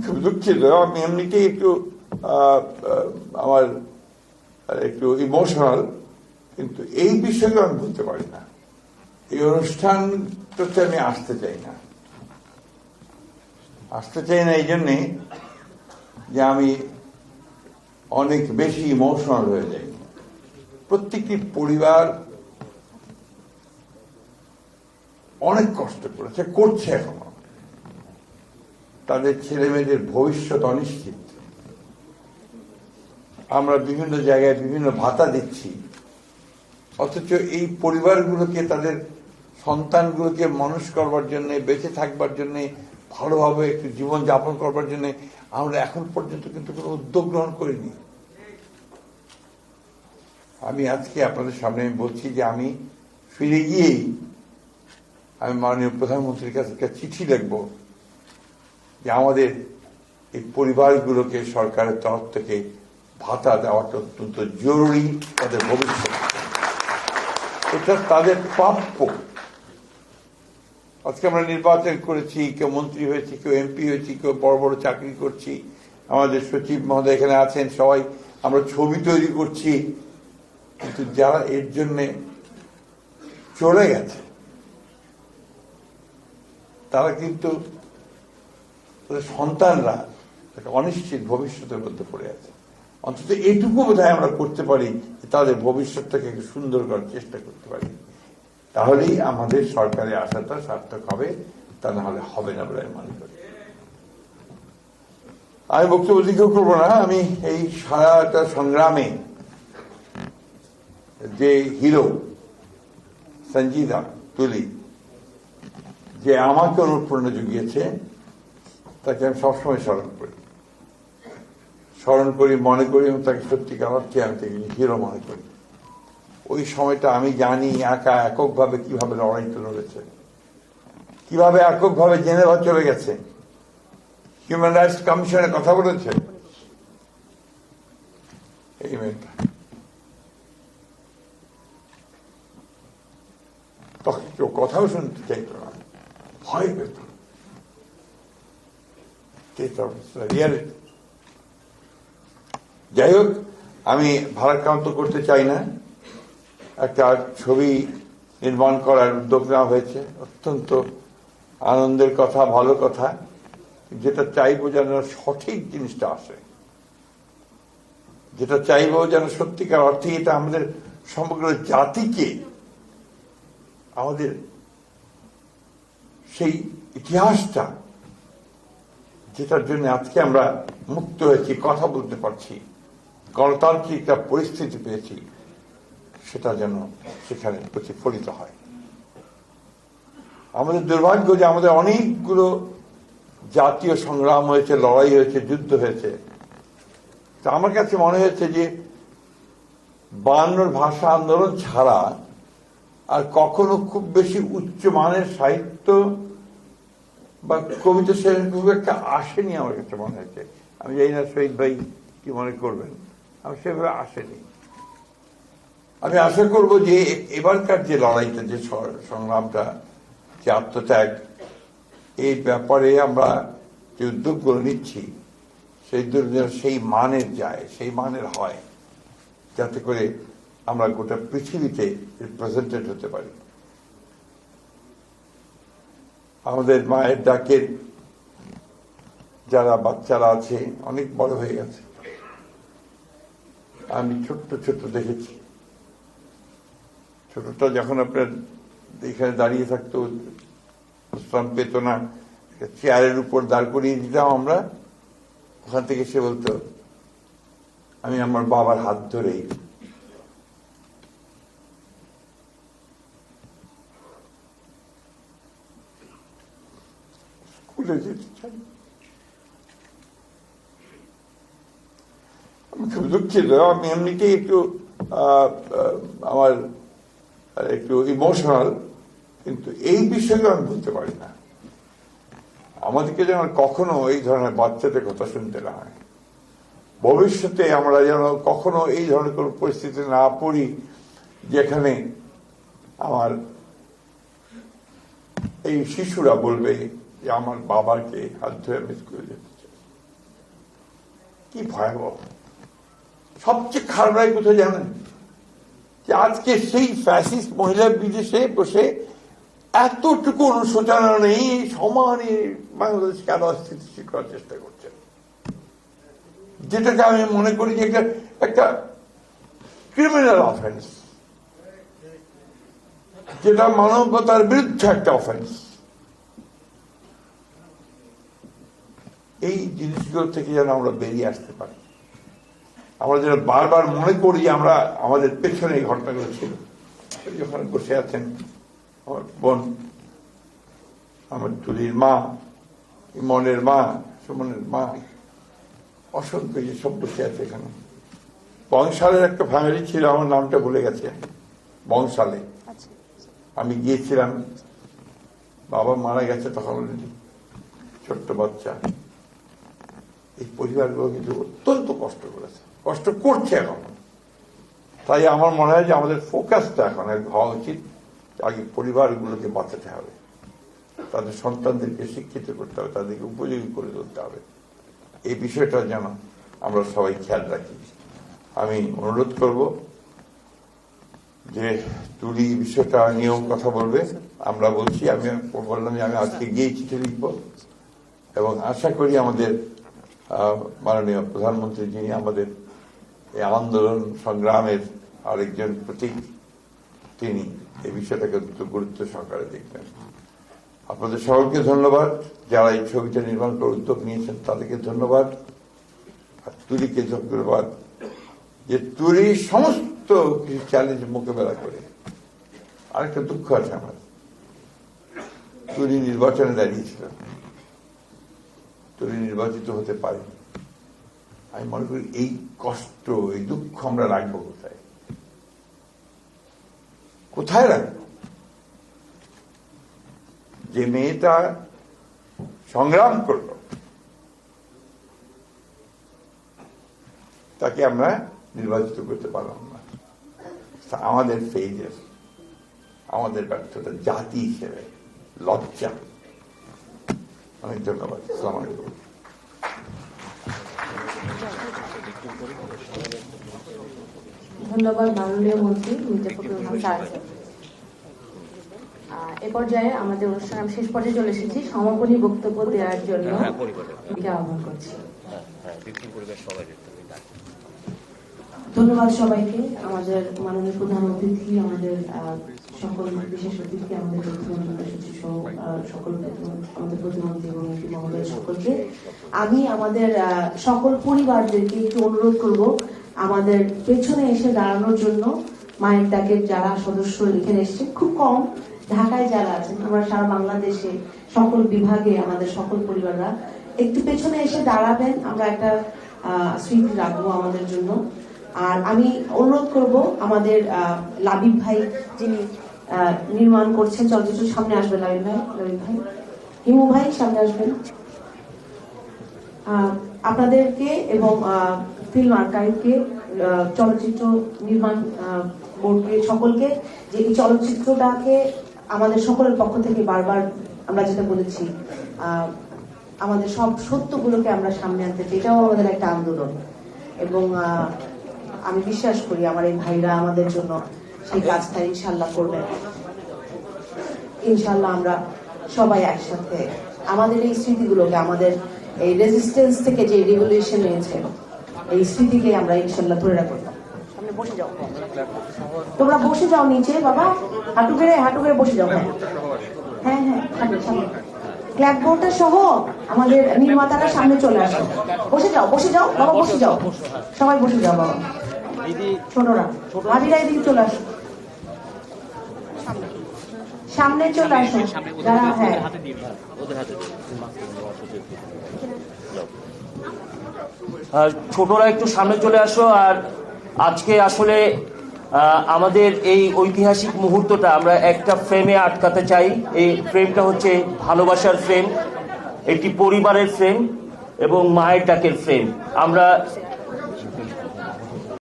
খুব দুঃখিত, আমি এমনিতেই একটু আমার একটু ইমোশনাল, কিন্তু এই বিষয়ে আমি বলতে পারি না। এই অনুষ্ঠানটাতে আমি আসতে চাই না এই জন্যে যে আমি অনেক বেশি ইমোশনাল হয়ে যাই। প্রত্যেকটি পরিবার অনেক কষ্ট করছে এখনো, তাদের ছেলে মেয়েদের ভবিষ্যৎ অনিশ্চিত। আমরা বিভিন্ন জায়গায় বিভিন্ন ভাতা দিচ্ছি, অথচ এই পরিবারগুলোকে, তাদের সন্তানগুলোকে মানুষ করবার জন্য, বেঁচে থাকবার জন্য, ভালোভাবে একটু জীবন যাপন করবার জন্য আমরা এখন পর্যন্ত কিন্তু কোনো উদ্যোগ গ্রহণ করিনি। আমি আজকে আপনাদের সামনে বলছি যে আমি ফিরে গিয়েই আমি মাননীয় প্রধানমন্ত্রীর কাছে একটা চিঠি লিখব যে আমাদের এই পরিবারগুলোকে সরকারের তরফ থেকে ভাতা দেওয়াটা অত্যন্ত জরুরি, তাদের ভবিষ্যৎ, এটা তাদের প্রাপ্য। আজকে আমরা নির্বাচন করেছি, কেউ মন্ত্রী হয়েছি, কেউ এমপি হয়েছি, কেউ বড় বড় চাকরি করছি, আমাদের সচিব মহোদয় এখানে আছেন, সবাই আমরা ছবি তৈরি করছি, কিন্তু যারা এর জন্য চলে গেছে তারা কিন্তু সন্তানরা একটা অনিশ্চিত ভবিষ্যতের মধ্যে পড়ে আছে। অন্তত এইটুকু বোধহয় আমরা করতে পারি, তাদের ভবিষ্যৎটাকে একটু সুন্দর করার চেষ্টা করতে পারি, তাহলেই আমাদের সরকারের আশাটা সার্থক হবে, তা না হলে হবে না বলে আমি মনে করি। আমি বক্তব্য দীর্ঘ করবো না। আমি এই সারাটা সংগ্রামে যে হিরো সঞ্জিদা তুলি, যে আমাকে অনুপ্রেরণা জুগিয়েছে, তাকে আমি সবসময় স্মরণ করি, মনে করি, এবং তাকে সত্যিকার অর্থে আমি তাকে হিরো মনে করি। ওই সময়টা আমি জানি এককভাবে কিভাবে লড়াইটা লড়েছে, কিভাবে এককভাবে জেনেভা চলে গেছে, হিউম্যান রাইটস কমিশনের কথা বলেছে। এই মেয়েটা তখন কেউ কথাও শুনতে চাইত না, ভয় পেত। যাই হোক, আমি ভারাক্রান্ত করতে চাই না। একটা ছবি নির্মাণ করার উদ্যোগ নেওয়া হয়েছে, অত্যন্ত আনন্দের কথা, ভালো কথা। যেটা চাইবো যেন সঠিক জিনিসটা আসে, যেটা চাইবো যেন সত্যিকার অর্থে এটা আমাদের সমগ্র জাতিকে, আমাদের সেই ইতিহাসটা, যেটার জন্য আজকে আমরা মুক্ত হয়েছি, কথা বলতে পারছি, গণতান্ত্রিক একটা পরিস্থিতি পেয়েছি, সেটা যেন সেখানে প্রতিফলিত হয়। আমাদের দুর্ভাগ্য যে আমাদের অনেকগুলো জাতীয় সংগ্রাম হয়েছে, লড়াই হয়েছে, যুদ্ধ হয়েছে। তা আমার কাছে মনে হয়েছে যে 52 ভাষা আন্দোলন ছাড়া আর কখনো খুব বেশি উচ্চমানের সাহিত্য বা কবিতা সেরকম খুব একটা আসেনি আমার কাছে মনে হয়েছে। আমি জানি না শহীদ ভাই কি মনে করবেন, আমি সেভাবে আসেনি। আমি আশা করব যে এবারকার যে লড়াইটা, যে সংগ্রামটা, যে আত্মত্যাগ, এই ব্যাপারে আমরা যে উদ্যোগগুলো নিচ্ছি, সেই উদ্যোগ সেই মানের যায়, সেই মানের হয়, যাতে করে আমরা গোটা পৃথিবীতে রিপ্রেজেন্টেড হতে পারি। আমাদের মায়ের ডাকের যারা বাচ্চারা আছে, অনেক বড় হয়ে গেছে। আমি ছোট্ট ছোট্ট দেখেছি, ছোটটা যখন আপনার এখানে দাঁড়িয়ে থাকতো, বিশ্রাম পেত না, চেয়ারের উপর দাঁড় করিয়ে দিতাম আমরা, ওখান থেকে সে বলতো আমি আমার বাবার হাত ধরেই স্কুলে যেতে চাই। আমি খুব দুঃখিত, আমি এমনিতেই একটু আমার একটু ইমোশনাল, কিন্তু এই বিষয়ে আমি বলতে পারি না। আমাদেরকে যেন কখনো এই ধরনের বাচ্চাদের কথা শুনতে না হয়, ভবিষ্যতে আমরা যেন কখনো এই ধরনের কোন পরিস্থিতি না পড়ি যেখানে আমার এই শিশুরা বলবে যে আমার বাবাকে হাত ধরে আমি স্কুলে যেতে চাই। কি ভয়াবহ। সবচেয়ে খারাপ লাগে কোথায় জানেন, যে আজকে সেই ফ্যাসিস্ট মহিলা বিদেশে বসে এতটুকু অনুশোচনা নেই, সমানে বাংলাদেশকে আরো স্থিতিশীল করার চেষ্টা করছেন, যেটাকে আমি মনে করি যে একটা ক্রিমিনাল অফেন্স, যেটা মানবতার বিরুদ্ধে একটা অফেন্স। এই জিনিসগুলো থেকে যেন আমরা বেরিয়ে আসতে পারি, আমরা যেন বারবার মনে করি আমরা আমাদের পেছনে এই ঘটনাগুলো ছিল। যখন বসে আছেন আমার বোন, আমার তুলির মা, ইমনের মা, সুমনের মা, অসংখ্য যে সব বসে আছে এখানে। বংশালের একটা ফ্যামিলি ছিল, আমার নামটা ভুলে গেছে, বংশালে আমি গিয়েছিলাম, বাবা মারা গেছে তখন, ছোট্ট বাচ্চা। এই পরিবারগুলো কিন্তু অত্যন্ত কষ্ট করেছে, কষ্ট করছে এখন। তাই আমার মনে হয় যে আমাদের ফোকাসটা এখন হওয়া উচিত, আগে পরিবারগুলোকে বাঁচাতে হবে, তাদের সন্তানদেরকে শিক্ষিত করতে হবে, তাদেরকে উপযোগী করে তুলতে হবে। এই বিষয়টা যেন আমরা সবাই খেয়াল রাখি। আমি অনুরোধ করব যে তুলি বিষয়টা নিয়েও কথা বলবে, আমরা বলছি, আমি বললাম যে আমি আজকে গিয়ে চিঠি লিখব, এবং আশা করি আমাদের মাননীয় প্রধানমন্ত্রী, যিনি আমাদের এই আন্দোলন সংগ্রামের আরেকজন প্রতীক, তিনি এই বিষয়টাকে গুরুত্ব সহকারে দেখবেন। আপনাদের সকলকে ধন্যবাদ, যারা এই ছবিটা নির্মাণ করার উদ্যোগ নিয়েছেন তাদেরকে ধন্যবাদ, আর তুলিকে ধন্যবাদ যে তুলি সমস্ত কিছু চ্যালেঞ্জ মোকাবেলা করে। আরেকটা দুঃখ আছে আমার, তুলি নির্বাচনে দাঁড়িয়েছিল, তুলি নির্বাচিত হতে পারে। আমি মনে করি এই কষ্ট, এই দুঃখ আমরা রাখবো কোথায়, কোথায় রাখবো? যে মেয়েটা সংগ্রাম করল, তাকে আমরা নির্বাচিত করতে পারলাম না। আমাদের ফেইলিয়ার, আমাদের ব্যর্থতা, জাতি হিসেবে লজ্জা। অনেক ধন্যবাদ। আসসালামু আলাইকুম। ধন্যবাদ মাননীয় মন্ত্রী মির্জা ফখরুল ইসলাম স্যার। এ পর্যায়ে আমাদের অনুষ্ঠান আমি শেষ পর্যায়ে চলে এসেছি। সমাপনী বক্তব্য দেওয়ার জন্য আহ্বান করছি। ধন্যবাদ সবাইকে, আমাদের মাননীয় প্রধান অতিথি, আমাদের সকল বিশেষ অতিথি, আমাদের সচিব সহ সকল আমাদের প্রতিমন্ত্রী এবং এমপি মহোদয় সকলকে। আমি আমাদের সকল পরিবারদেরকে একটু অনুরোধ করব আমাদের পেছনে এসে দাঁড়ানোর জন্য। মায়ের ডাকের যারা সদস্য এখানে এসছে খুব কম, ঢাকায় যারা আছেন, আমরা সারা বাংলাদেশে সকল বিভাগে আমাদের সকল পরিবাররা একটু পেছনে এসে দাঁড়াবেন, আমরা একটা স্মৃতি রাখবো আমাদের জন্য। আর আমি অনুরোধ করব আমাদের লাবিব ভাই, যিনি নির্মাণ করছেন চলচ্চিত্র, সামনে আসবেন। লাবিব ভাই, হিমু ভাই সামনে আসবেন। আপনাদেরকে এবং ফিল্ম আর্কাইভকে, চলচ্চিত্র নির্মাণ বোর্ডকে, সকলকে, যে এই চলচ্চিত্রটাকে আমাদের সকলের পক্ষ থেকে বারবার আমরা যেটা বলেছি, আমাদের সব সত্যগুলোকে আমরা সামনে আনতে চাই, এটাও আমাদের একটা আন্দোলন। এবং আমি বিশ্বাস করি আমার এই ভাইরা আমাদের জন্য সেই কাজটা ইনশাল্লাহ করবেন। ইনশাল্লাহ আমরা সবাই একসাথে আমাদের এই স্মৃতিগুলোকে, আমাদের এই রেজিস্ট্যান্স থেকে যে রিভলিউশন হয়েছে, এই স্মৃতিকে আমরা ইনশাল্লাহ ধরে রাখবো। সামনে বসে যাও, তোমরা বসে যাও নিচে, বাবা হাঁটু গেড়ে বসে যাও। হ্যাঁ হ্যাঁ, সামনে ক্ল্যাপবোর্ডটা সহ আমাদের নির্মাতারা সামনে চলে আসো। বসে যাও বাবা, বসে যাও, সবাই বসে যাও বাবা। ছোটরা, ভাবিরা এদিকে চলে আসো, সামনে চলে আসো যারা। হ্যাঁ, ছোটরা একটু সামনে চলে আসো। আর আজকে আসলে আমাদের এই ঐতিহাসিক মুহূর্তটা আমরা একটা ফ্রেমে আটকাতে চাই। এই ফ্রেমটা হচ্ছে ভালোবাসার ফ্রেম, একটি পরিবারের ফ্রেম এবং মায়ের ডাকের ফ্রেম। আমরা